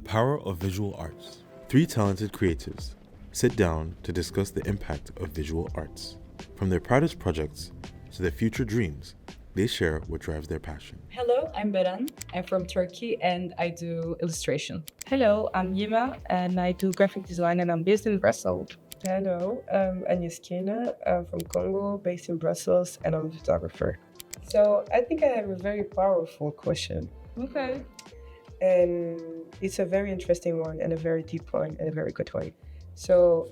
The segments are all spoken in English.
power of visual arts. Three talented creatives sit down to discuss the impact of visual arts. From their proudest projects to their future dreams, they share what drives their passion. Hello, I'm Beren. I'm from Turkey and I do illustration. Hello, I'm Yema and I do graphic design and I'm based in Brussels. Hello, I'm Agneskena. I'm from Congo, based in Brussels, and I'm a photographer. So I think I have a very powerful question. Okay. And it's a very interesting one and a very deep one and a very good one. So,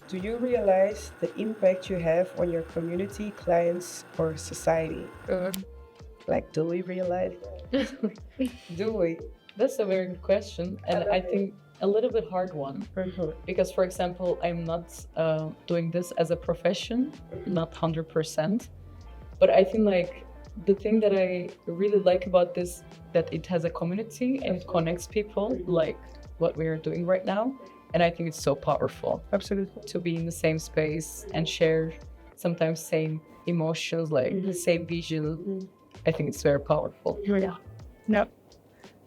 do you realize the impact you have on your community, clients, or society? Do we realize that? Do we? That's a very good question, and I think a little bit hard one. Because, for example, I'm not doing this as a profession, not 100%. But I think the thing that I really like about this, that it has a community and it connects people, like what we are doing right now. And I think it's so powerful. Absolutely. To be in the same space and share sometimes same emotions, the same vision. I think it's very powerful. Yeah. No,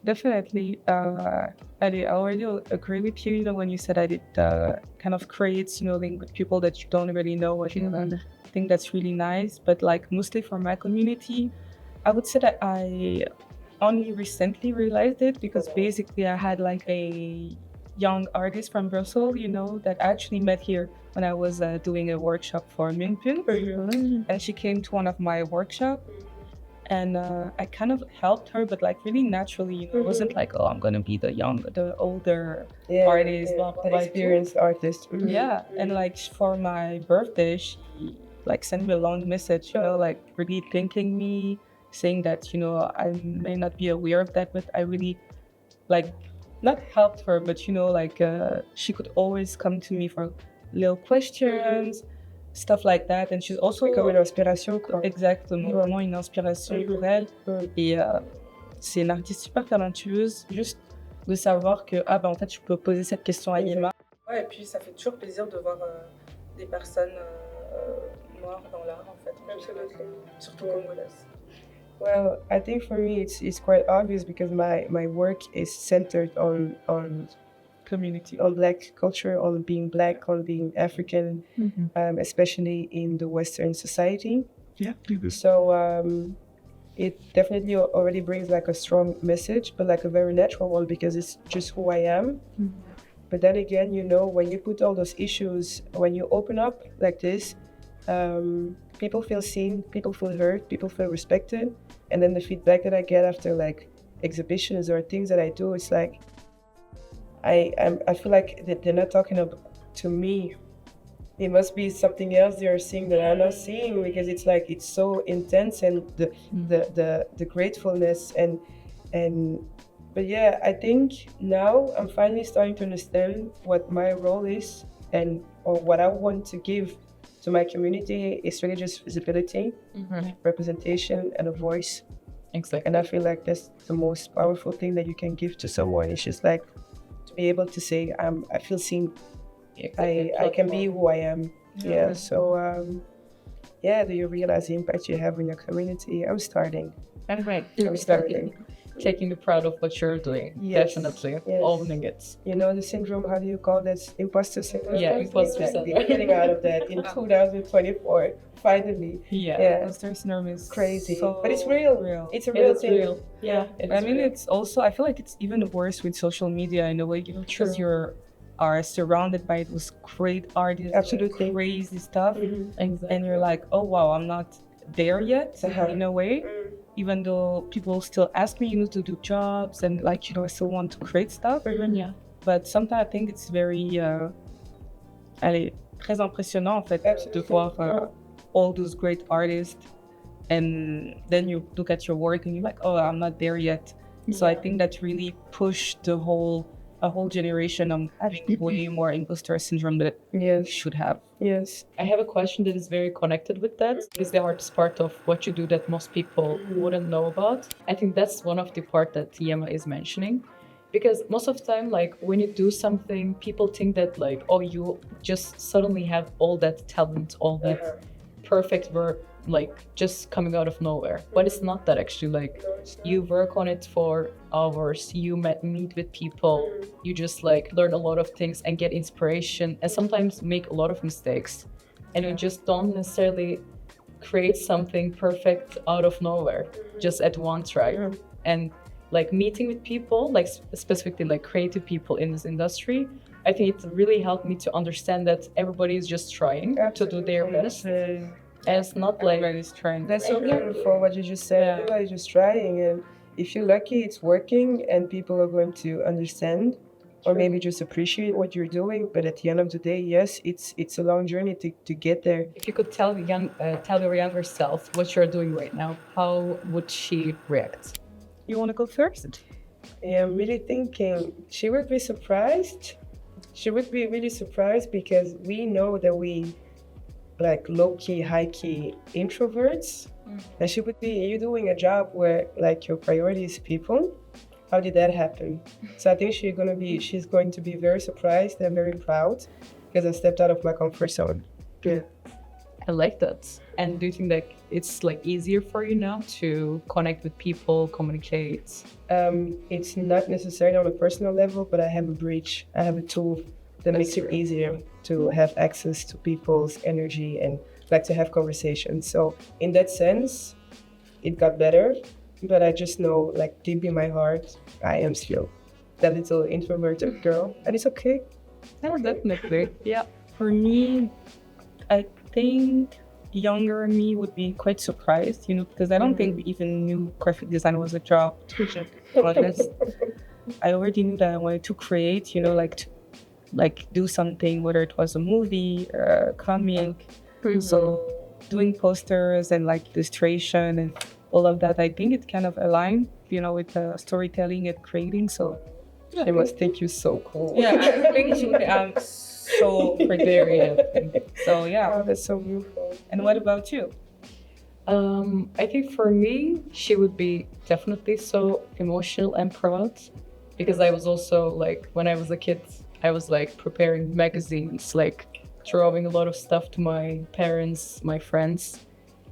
definitely. I already agree with you, when you said that it kind of creates, link with people that you don't really know. I think that's really nice. But mostly for my community, I would say that I only recently realized it because basically I had a young artist from Brussel, that I actually met here when I was doing a workshop for Munt. And she came to one of my workshops. And I kind of helped her, but really naturally, it wasn't oh, I'm gonna be the older artist, experienced artist. Yeah, and for my birthday, she sent me a long message, really thanking me, saying that I may not be aware of that, but I really not helped her, but she could always come to me for little questions. Stuff like that, and she's also comme une inspiration, quoi. Exactement, vraiment une inspiration pour elle. Et c'est une artiste super talentueuse, juste de savoir que en fait je peux poser cette question à Yema. Ouais, et puis ça fait toujours plaisir de voir des personnes noires dans l'art en fait. Absolutely. Surtout congolaises. Well, I think for me it's quite obvious because my work is centered on Community, on Black culture, on being Black, on being African, especially in the Western society. Yeah. So it definitely already brings a strong message, but a very natural one because it's just who I am. But then again, when you put all those issues, when you open up like this, people feel seen, people feel heard, people feel respected, and then the feedback that I get after exhibitions or things that I do, it's I feel like that they're not talking to me. It must be something else they are seeing that I'm not seeing because it's so intense and the gratefulness but yeah, I think now I'm finally starting to understand what my role is or what I want to give to my community. It's really just visibility, representation, and a voice. Exactly. And I feel like that's the most powerful thing that you can give to someone. It's just to be able to say I feel seen. I can be who I am. Yeah. So do you realize the impact you have in your community? I'm starting. And right. I'm starting. Taking the pride of what you're doing. Yes. Definitely. Yes. Owning it. The syndrome, how do you call that? Imposter syndrome? Yeah, imposter syndrome. We're getting out of that in 2024. Finally. Yeah. Imposter syndrome is crazy. So but it's real. It's a It real is thing. real. Yeah. It's also, I feel like it's even worse with social media in a way, because you are surrounded by those great artists, Absolutely. Crazy stuff, Exactly. and you're oh wow, I'm not there yet in a way. Even though people still ask me, to do jobs and I still want to create stuff. Yeah. But sometimes I think it's very, très impressionnant en fait de voir all those great artists, and then you look at your work and you're oh, I'm not there yet. So I think that really pushed a whole generation on having way more imposter syndrome that we should have. Yes. I have a question that is very connected with that. Is the artist part of what you do that most people wouldn't know about? I think that's one of the part that Yema is mentioning. Because most of the time, when you do something, people think that oh, you just suddenly have all that talent, all that perfect work, like just coming out of nowhere. But it's not that actually. Like you work on it for hours, you meet with people, you just like learn a lot of things and get inspiration and sometimes make a lot of mistakes. And you just don't necessarily create something perfect out of nowhere just at one try. And like meeting with people, like specifically like creative people in this industry, I think it really helped me to understand that everybody is just trying to do their best. And it's not like Everybody's trying. That's so beautiful what you just said. Everybody's just trying, and if you're lucky, it's working, and people are going to understand, or maybe just appreciate what you're doing. But at the end of the day, yes, it's a long journey to get there. if you could tell your younger self what you're doing right now, how would she react? You want to go first? Yeah, I'm really thinking she would be surprised. She would be really surprised because we know that we like low-key, high-key introverts. And she would be, you're doing a job where like your priority is people. How did that happen? So I think she's going to be very surprised and very proud because I stepped out of my comfort zone. Yeah. I like that. And do you think that it's like easier for you now to connect with people, communicate? It's not necessarily on a personal level, but I have a bridge. I have a tool that makes it easier to have access to people's energy and like to have conversations. So in that sense, it got better. But I just know, like deep in my heart, I am still that little introverted girl, and it's okay. Oh, definitely. Yeah. For me, I think younger me would be quite surprised, because I don't think we even knew graphic design was a job. To be honest, I already knew that I wanted to create, like do something, whether it was a movie, a comic. So doing posters and like illustration and all of that, I think it kind of aligned, with storytelling and creating. So I must think you're so cool. yeah, I think I'm so gregarious. So yeah, Oh, that's so beautiful. And what about you? I think for me, she would be definitely so emotional and proud because I was also like, when I was a kid, I was like preparing magazines, like drawing a lot of stuff to my parents, my friends,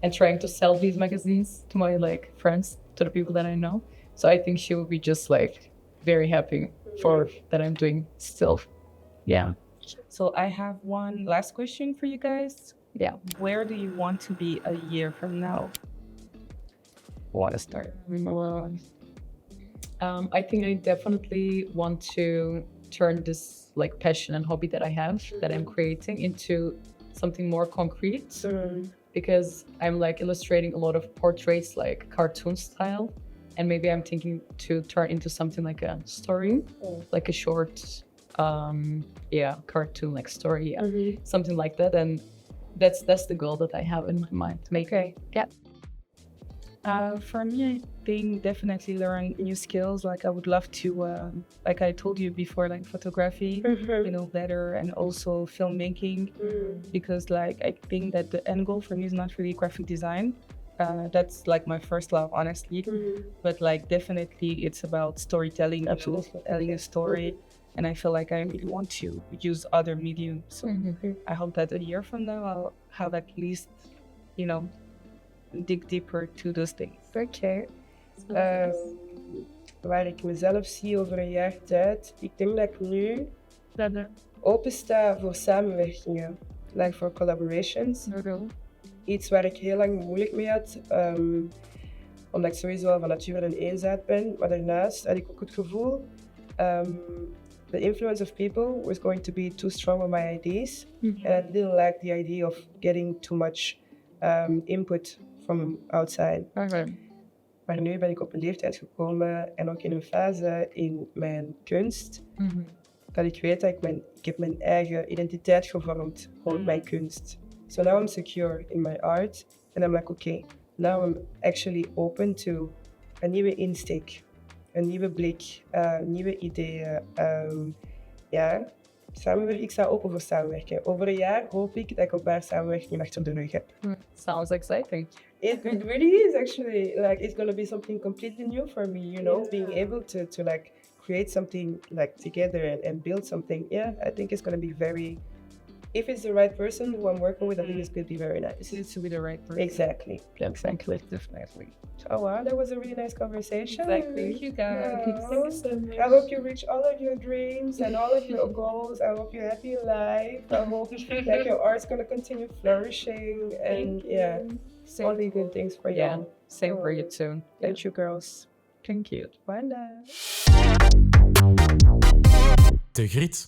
and trying to sell these magazines to my like friends, to the people that I know. So I think she would be just like very happy for that I'm doing still. Yeah. So I have one last question for you guys. Yeah. Where do you want to be a year from now? Want to start? I think I definitely want to turn this like passion and hobby that I have, that I'm creating, into something more concrete. Because I'm like illustrating a lot of portraits, like cartoon style, and maybe I'm thinking to turn into something like a story, like a short, cartoon like story, something like that. And that's the goal that I have in my mind. For me, I think definitely learn new skills. Like I would love to, like I told you before, like photography, better, and also filmmaking, because like I think that the end goal for me is not really graphic design. That's like my first love, honestly. But like definitely it's about storytelling, telling a story. And I feel like I really want to use other mediums. So I hope that a year from now I'll have at least, dig deeper to those things. Oké. Waar ik mezelf zie over een jaar tijd, ik denk dat ik nu open sta voor samenwerkingen, like voor collaborations. Iets waar ik heel lang moeilijk mee had, omdat ik sowieso al van nature een eenzaad ben. Maar daarnaast had ik ook het gevoel, the influence of people was going to be too strong on my ideas. And I didn't like the idea of getting too much input from outside. Maar nu ben ik op een leeftijd gekomen en ook in een fase in mijn kunst, dat ik weet dat ik heb mijn eigen identiteit gevormd rond mijn kunst. So now I'm secure in my art and I'm like, okay, now I'm actually open to een nieuwe insteek, een nieuwe blik, nieuwe ideeën. Ik sta open voor samenwerken. Over een jaar hoop ik dat ik een paar samenwerkingen achter de rug heb. Sounds exciting. It really is actually, like it's gonna be something completely new for me, being able to like create something like together and build something. Yeah, I think it's gonna be very if it's the right person who I'm working with, I think it's going to be very nice. It needs to be the right person. Exactly. Exactly. Definitely. Oh wow, that was a really nice conversation. Exactly. Thank you guys. Yeah. Thank you so much. I hope you reach all of your dreams and all of your goals. I hope you're happy in life. I hope like your art's gonna continue flourishing and only good things for you. Yeah, same for you too. Thank you, girls. Thank you. Voilà. De Griet.